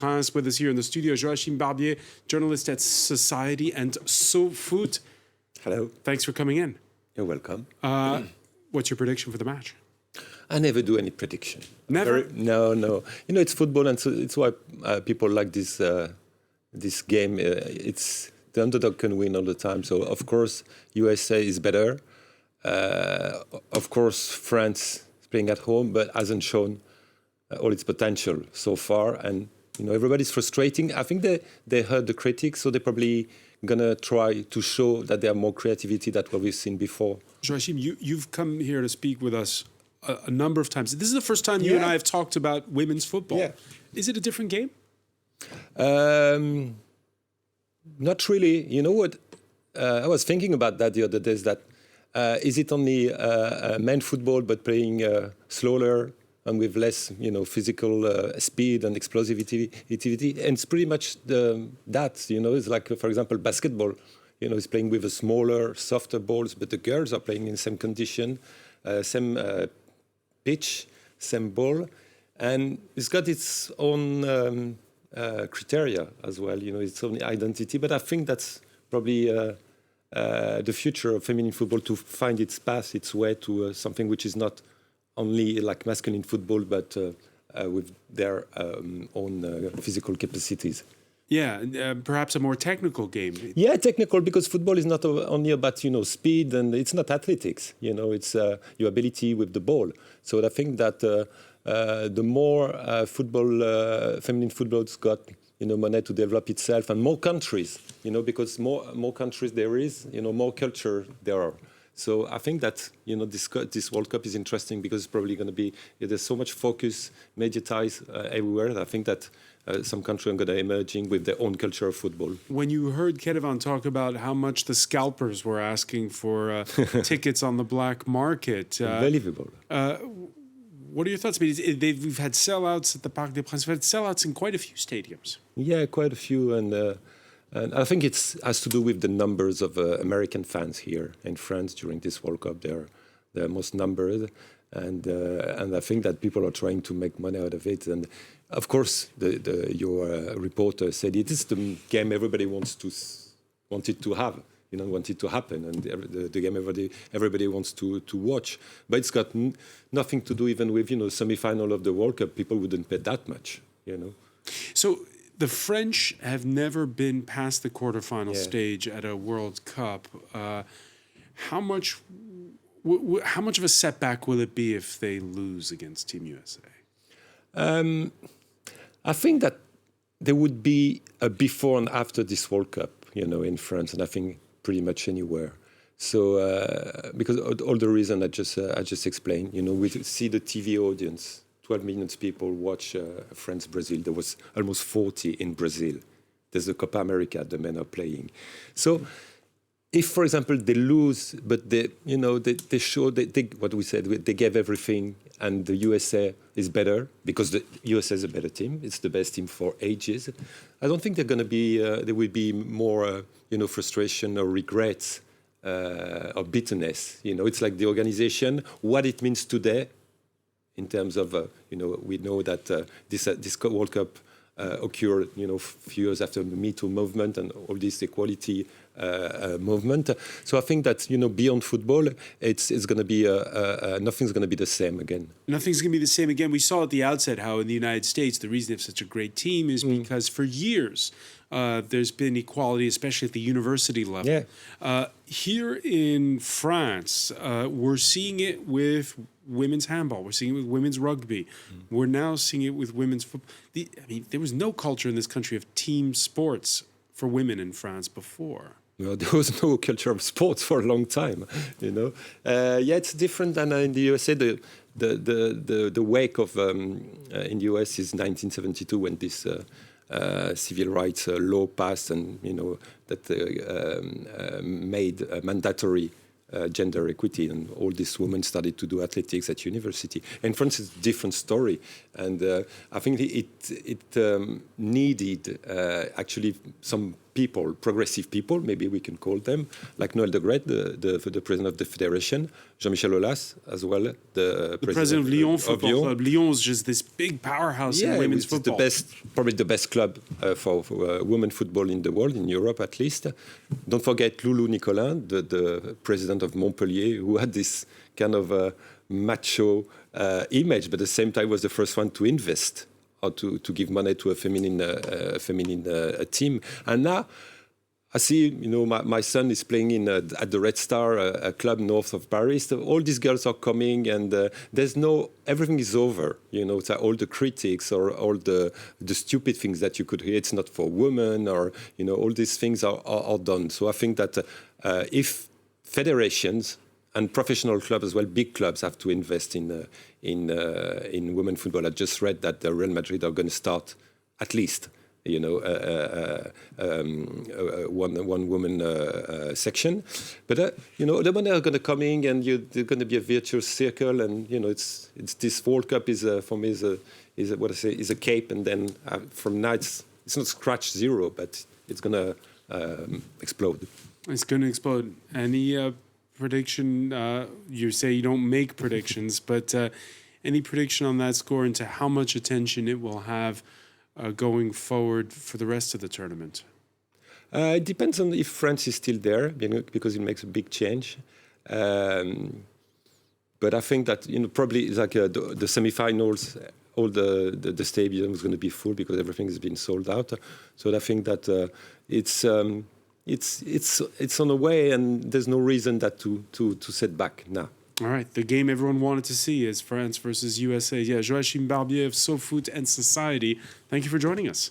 France with us here in the studio. Joachim Barbier, journalist at Society and SoFoot. Hello. Thanks for coming in. You're welcome. What's your prediction for the match? I never do any prediction. Never? No. You know, it's football, and so it's why people like this this game. It's the underdog can win all the time. So of course, USA is better. Of course, France is playing at home, but hasn't shown all its potential so far. And you know, everybody's frustrating. I think they heard the critics, so they're probably gonna try to show that they have more creativity than what we've seen before. Joachim, you've come here to speak with us a number of times. This is the first time you and I have talked about women's football. Yeah. Is it a different game? Not really. You know what? I was thinking about that the other day. Is that is it only men football but playing slower and with less, you know, physical speed and explosivity? And it's pretty much that. You know, it's like, for example, basketball. You know, it's playing with a smaller, softer balls, but the girls are playing in the same condition, same pitch, same ball, and it's got its own criteria as well. You know, its own identity. But I think that's probably the future of feminine football, to find its path, its way to something which is not only like masculine football, but with their own physical capacities. Yeah, perhaps a more technical game. Yeah, technical, because football is not only about, you know, speed, and it's not athletics. You know, it's your ability with the ball. So I think that the more feminine football's got, you know, money to develop itself, and more countries, you know, because more countries there is, you know, more culture there are. So I think that, you know, this World Cup is interesting because it's probably going to be, there's so much focus, mediatized everywhere. I think that some countries are going to emerging with their own culture of football. When you heard Kedevan talk about how much the scalpers were asking for tickets on the black market, Unbelievable. What are your thoughts? I mean, we've had sellouts at the Parc des Princes. We've had sellouts in quite a few stadiums. Yeah, quite a few, and I think it has to do with the numbers of American fans here in France during this World Cup. They're most numbered, and I think that people are trying to make money out of it. And of course, your reporter said it is the game everybody wanted to have. You know, want it to happen, and the game everybody wants to watch. But it's got nothing to do even with, you know, semi-final of the World Cup. People wouldn't pay that much, you know. So the French have never been past the quarterfinal stage at a World Cup. How much of a setback will it be if they lose against Team USA? I think that there would be a before and after this World Cup, you know, in France, and I think pretty much anywhere. So because all the reason I just explained, you know, we see the TV audience, 12 million people watch France-Brazil. There was almost 40 in Brazil. There's the Copa America the men are playing. So if, for example, they lose, but they show what we said, they gave everything, and the USA is better because the USA is a better team. It's the best team for ages. I don't think there will be more, you know, frustration or regrets or bitterness. You know, it's like the organization, what it means today, in terms of, you know, we know that this World Cup occurred, you know, a few years after the Me Too movement and all this equality movement. So I think that, you know, beyond football, it's going to be nothing's going to be the same again. Nothing's going to be the same again. We saw at the outset how in the United States the reason they have such a great team is because for years there's been equality, especially at the university level. Yeah. Here in France, we're seeing it with women's handball. We're seeing it with women's rugby. We're now seeing it with women's football. I mean, there was no culture in this country of team sports for women in France before. Well, there was no culture of sports for a long time, you know. Yeah, it's different than in the USA. The wake of in the US is 1972 when this civil rights law passed, and you know that made mandatory gender equity, and all these women started to do athletics at university. In France, it's a different story, and I think it needed actually some people, progressive people, maybe we can call them, like Noël de Gret, the president of the federation, Jean-Michel Aulas as well, the president of Lyon Football Club. Lyon is just this big powerhouse in women's football. Probably the best club for women football in the world, in Europe at least. Don't forget Loulou Nicolin, the president of Montpellier, who had this kind of macho image, but at the same time was the first one to invest or to give money to a feminine team. And now I see, my son is playing at the Red Star, a club north of Paris. So all these girls are coming, and everything is over. So all the critics or all the stupid things that you could hear, it's not for women, or all these things are done. So I think that if federations and professional clubs as well, big clubs, have to invest in women football. I just read that the Real Madrid are going to start at least one woman section, but the money are going to come in, and there's going to be a virtuous circle, and it's this World Cup is for me is a cape, and then from now it's not scratch zero, but it's going to explode. It's going to explode. Any prediction? You say you don't make predictions, but any prediction on that score into how much attention it will have going forward for the rest of the tournament? It depends on if France is still there, because it makes a big change. But I think that probably it's like the semi-finals, all the stadium is going to be full because everything has been sold out. So I think that it's on the way, and there's no reason that to set back now. All right, the game everyone wanted to see is France versus USA. Yeah, Joachim Barbier of So Foot and Society. Thank you for joining us.